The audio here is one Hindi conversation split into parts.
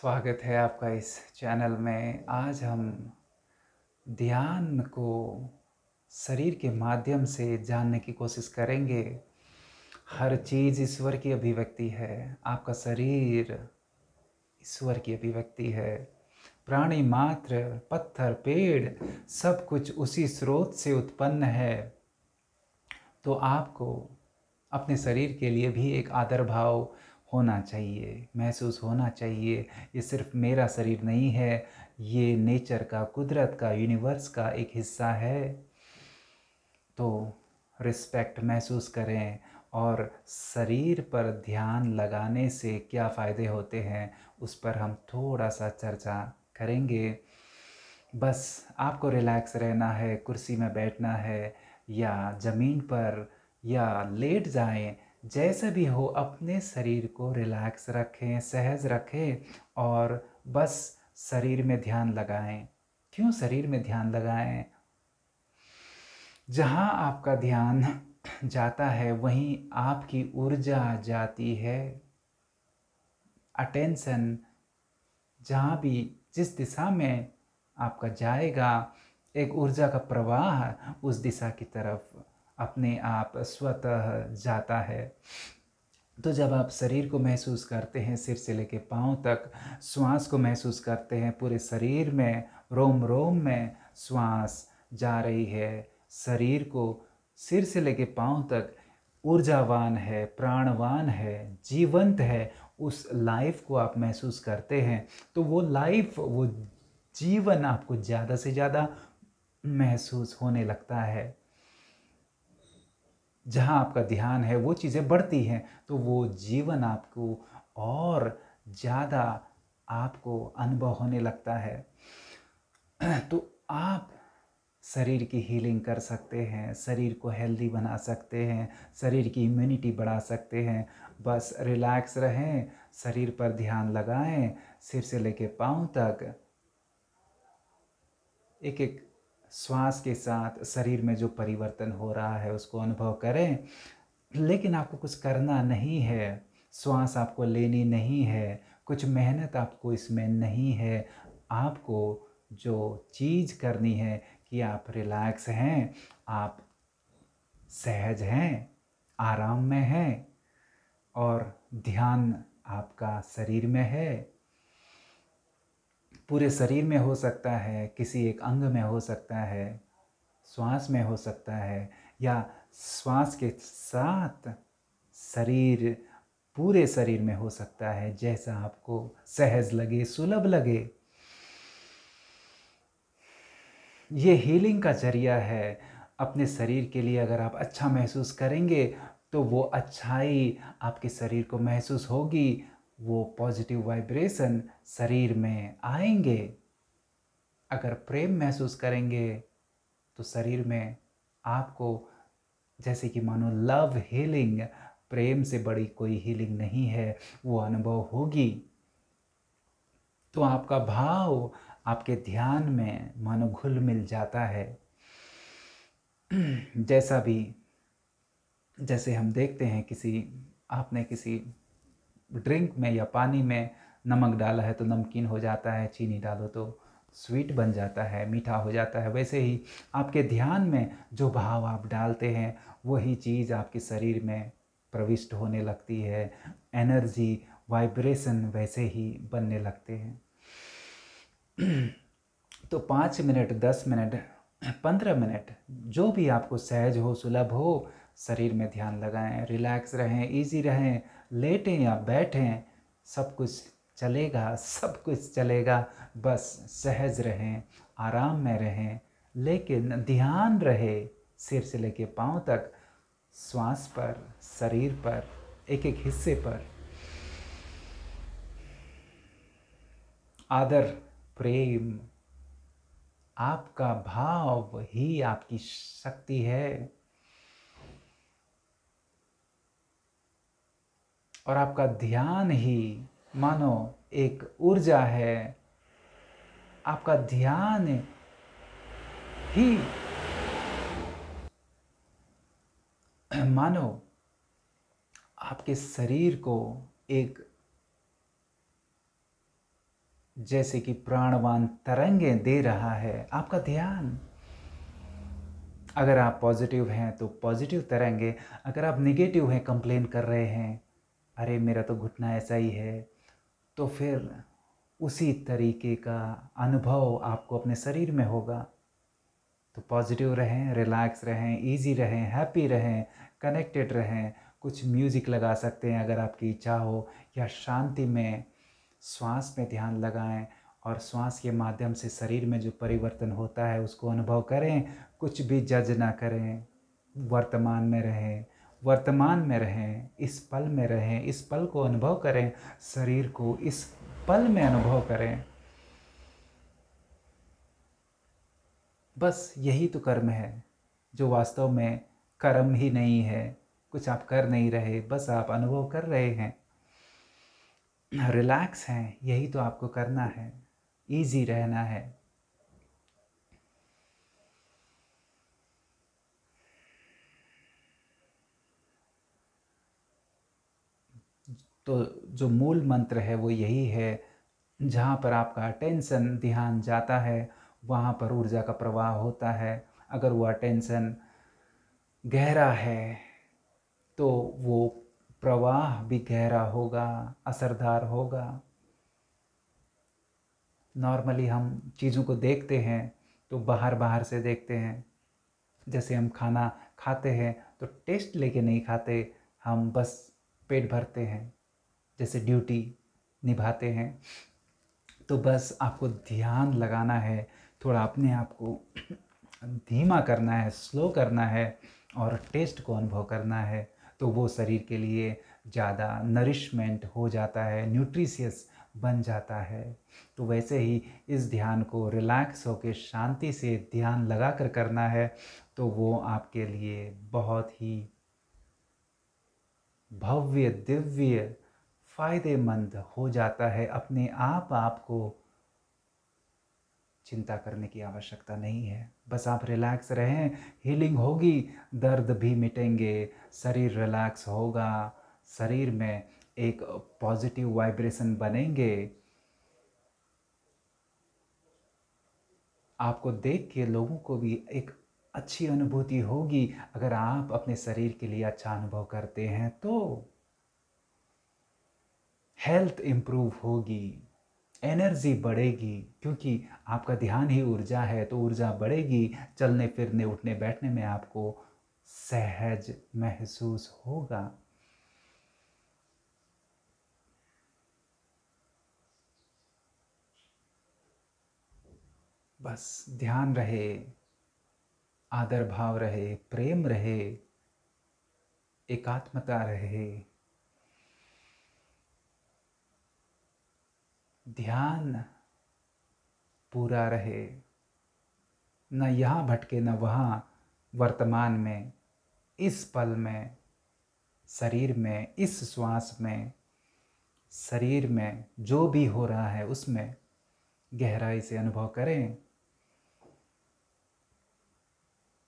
स्वागत है आपका इस चैनल में। आज हम ध्यान को शरीर के माध्यम से जानने की कोशिश करेंगे। हर चीज़ ईश्वर की अभिव्यक्ति है। आपका शरीर ईश्वर की अभिव्यक्ति है। प्राणी मात्र, पत्थर, पेड़, सब कुछ उसी स्रोत से उत्पन्न है। तो आपको अपने शरीर के लिए भी एक आदर भाव होना चाहिए, महसूस होना चाहिए। ये सिर्फ मेरा शरीर नहीं है, ये नेचर का, कुदरत का, यूनिवर्स का एक हिस्सा है। तो रिस्पेक्ट महसूस करें। और शरीर पर ध्यान लगाने से क्या फ़ायदे होते हैं उस पर हम थोड़ा सा चर्चा करेंगे। बस आपको रिलैक्स रहना है, कुर्सी में बैठना है या ज़मीन पर या लेट जाएं, जैसा भी हो अपने शरीर को रिलैक्स रखें, सहज रखें और बस शरीर में ध्यान लगाएं। क्यों शरीर में ध्यान लगाएं? जहाँ आपका ध्यान जाता है वहीं आपकी ऊर्जा जाती है। अटेंशन जहाँ भी, जिस दिशा में आपका जाएगा, एक ऊर्जा का प्रवाह उस दिशा की तरफ अपने आप स्वतः जाता है। तो जब आप शरीर को महसूस करते हैं, सिर से लेकर पाँव तक, श्वास को महसूस करते हैं, पूरे शरीर में, रोम रोम में श्वास जा रही है, शरीर को सिर से लेकर पाँव तक ऊर्जावान है, प्राणवान है, जीवंत है, उस लाइफ को आप महसूस करते हैं। तो वो लाइफ, वो जीवन आपको ज़्यादा से ज़्यादा महसूस होने लगता है। जहाँ आपका ध्यान है वो चीज़ें बढ़ती हैं, तो वो जीवन आपको और ज़्यादा आपको अनुभव होने लगता है। तो आप शरीर की हीलिंग कर सकते हैं, शरीर को हेल्दी बना सकते हैं, शरीर की इम्यूनिटी बढ़ा सकते हैं। बस रिलैक्स रहें, शरीर पर ध्यान लगाएं, सिर से लेके पाँव तक एक एक श्वास के साथ शरीर में जो परिवर्तन हो रहा है उसको अनुभव करें। लेकिन आपको कुछ करना नहीं है, श्वास आपको लेनी नहीं है, कुछ मेहनत आपको इसमें नहीं है। आपको जो चीज़ करनी है कि आप रिलैक्स हैं, आप सहज हैं, आराम में हैं और ध्यान आपका शरीर में है। पूरे शरीर में हो सकता है, किसी एक अंग में हो सकता है, श्वास में हो सकता है, या श्वास के साथ शरीर, पूरे शरीर में हो सकता है, जैसा आपको सहज लगे, सुलभ लगे। ये हीलिंग का जरिया है। अपने शरीर के लिए अगर आप अच्छा महसूस करेंगे तो वो अच्छाई आपके शरीर को महसूस होगी, वो पॉजिटिव वाइब्रेशन शरीर में आएंगे। अगर प्रेम महसूस करेंगे तो शरीर में आपको, जैसे कि मानो लव हीलिंग, प्रेम से बड़ी कोई हीलिंग नहीं है, वो अनुभव होगी। तो आपका भाव आपके ध्यान में मानो घुल मिल जाता है। जैसा भी, जैसे हम देखते हैं आपने किसी ड्रिंक में या पानी में नमक डाला है तो नमकीन हो जाता है, चीनी डालो तो स्वीट बन जाता है, मीठा हो जाता है। वैसे ही आपके ध्यान में जो भाव आप डालते हैं वही चीज़ आपके शरीर में प्रविष्ट होने लगती है। एनर्जी, वाइब्रेशन वैसे ही बनने लगते हैं। तो 5 मिनट, 10 मिनट, 15 मिनट, जो भी आपको सहज हो, सुलभ हो, शरीर में ध्यान लगाएं, रिलैक्स रहें, इजी रहें, लेटें या बैठें, सब कुछ चलेगा, सब कुछ चलेगा। बस सहज रहें, आराम में रहें, लेकिन ध्यान रहे सिर से लेके पाँव तक, श्वास पर, शरीर पर, एक एक हिस्से पर। आदर, प्रेम, आपका भाव ही आपकी शक्ति है। और आपका ध्यान ही मानो एक ऊर्जा है। आपका ध्यान ही मानो आपके शरीर को एक जैसे कि प्राणवान तरंगें दे रहा है आपका ध्यान। अगर आप पॉजिटिव हैं तो पॉजिटिव तरंगे, अगर आप नेगेटिव हैं, कंप्लेन कर रहे हैं, अरे मेरा तो घुटना ऐसा ही है, तो फिर उसी तरीके का अनुभव आपको अपने शरीर में होगा। तो पॉजिटिव रहें, रिलैक्स रहें, इजी रहें, हैप्पी रहें, कनेक्टेड रहें। कुछ म्यूज़िक लगा सकते हैं अगर आपकी इच्छा हो, या शांति में श्वास में ध्यान लगाएं और श्वास के माध्यम से शरीर में जो परिवर्तन होता है उसको अनुभव करें। कुछ भी जज ना करें, वर्तमान में रहें, वर्तमान में रहें, इस पल में रहें, इस पल को अनुभव करें, शरीर को इस पल में अनुभव करें। बस यही तो कर्म है, जो वास्तव में कर्म ही नहीं है। कुछ आप कर नहीं रहे, बस आप अनुभव कर रहे हैं, रिलैक्स हैं। यही तो आपको करना है, इजी रहना है। तो जो मूल मंत्र है वो यही है, जहाँ पर आपका अटेंशन ध्यान जाता है वहाँ पर ऊर्जा का प्रवाह होता है। अगर वो अटेंशन गहरा है तो वो प्रवाह भी गहरा होगा, असरदार होगा। नॉर्मली हम चीज़ों को देखते हैं तो बाहर बाहर से देखते हैं। जैसे हम खाना खाते हैं तो टेस्ट लेके नहीं खाते, हम बस पेट भरते हैं, जैसे ड्यूटी निभाते हैं। तो बस आपको ध्यान लगाना है, थोड़ा अपने आप को धीमा करना है, स्लो करना है और टेस्ट को अनुभव करना है। तो वो शरीर के लिए ज़्यादा नरिशमेंट हो जाता है, न्यूट्रिशियस बन जाता है। तो वैसे ही इस ध्यान को रिलैक्स होकर शांति से ध्यान लगा कर करना है, तो वो आपके लिए बहुत ही भव्य दिव्य फ़ायदेमंद हो जाता है। अपने आप आपको चिंता करने की आवश्यकता नहीं है, बस आप रिलैक्स रहें, हीलिंग होगी, दर्द भी मिटेंगे, शरीर रिलैक्स होगा, शरीर में एक पॉजिटिव वाइब्रेशन बनेंगे। आपको देख के लोगों को भी एक अच्छी अनुभूति होगी। अगर आप अपने शरीर के लिए अच्छा अनुभव करते हैं तो हेल्थ इम्प्रूव होगी, एनर्जी बढ़ेगी, क्योंकि आपका ध्यान ही ऊर्जा है। तो ऊर्जा बढ़ेगी, चलने फिरने उठने बैठने में आपको सहज महसूस होगा। बस ध्यान रहे, आदर भाव रहे, प्रेम रहे, एकात्मता रहे, ध्यान पूरा रहे, न यहाँ भटके न वहाँ, वर्तमान में, इस पल में, शरीर में, इस श्वास में, शरीर में जो भी हो रहा है उसमें गहराई से अनुभव करें।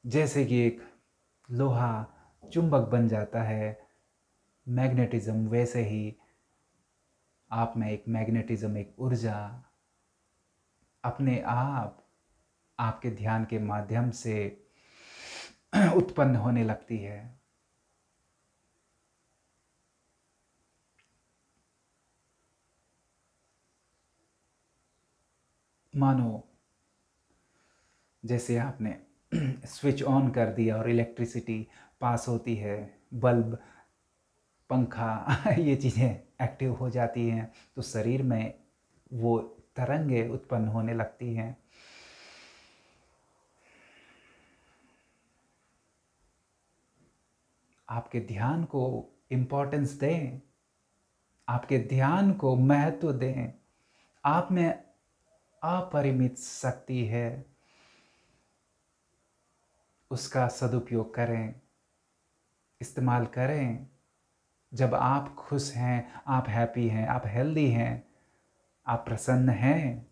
जैसे कि एक लोहा चुंबक बन जाता है, मैग्नेटिज्म, वैसे ही आप में एक मैग्नेटिज्म, एक ऊर्जा अपने आप आपके ध्यान के माध्यम से उत्पन्न होने लगती है। मानो जैसे आपने स्विच ऑन कर दिया और इलेक्ट्रिसिटी पास होती है, बल्ब, पंखा ये चीज़ें एक्टिव हो जाती हैं, तो शरीर में वो तरंगें उत्पन्न होने लगती हैं। आपके ध्यान को इम्पोर्टेंस दें, आपके ध्यान को महत्व दें। आप में अपरिमित शक्ति है, उसका सदुपयोग करें, इस्तेमाल करें। जब आप खुश हैं, आप हैप्पी हैं, आप हेल्दी हैं, आप प्रसन्न हैं,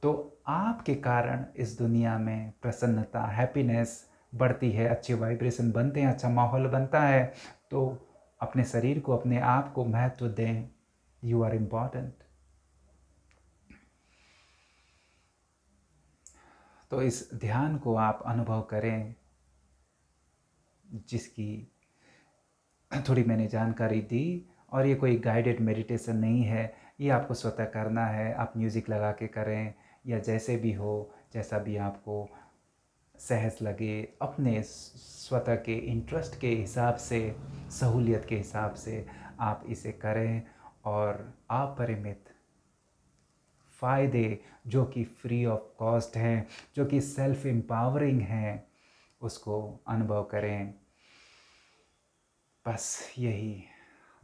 तो आपके कारण इस दुनिया में प्रसन्नता, हैप्पीनेस बढ़ती है, अच्छे वाइब्रेशन बनते हैं, अच्छा माहौल बनता है। तो अपने शरीर को, अपने आप को महत्व दें। You are important. तो इस ध्यान को आप अनुभव करें, जिसकी थोड़ी मैंने जानकारी दी। और ये कोई गाइडेड मेडिटेशन नहीं है, ये आपको स्वतः करना है। आप म्यूज़िक लगा के करें या जैसे भी हो, जैसा भी आपको सहज लगे, अपने स्वतः के इंटरेस्ट के हिसाब से, सहूलियत के हिसाब से आप इसे करें और अपरिमित फ़ायदे जो कि फ्री ऑफ कॉस्ट हैं, जो कि सेल्फ एम्पावरिंग हैं, उसको अनुभव करें। बस यही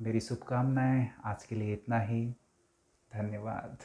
मेरी शुभकामनाएं। आज के लिए इतना ही। धन्यवाद।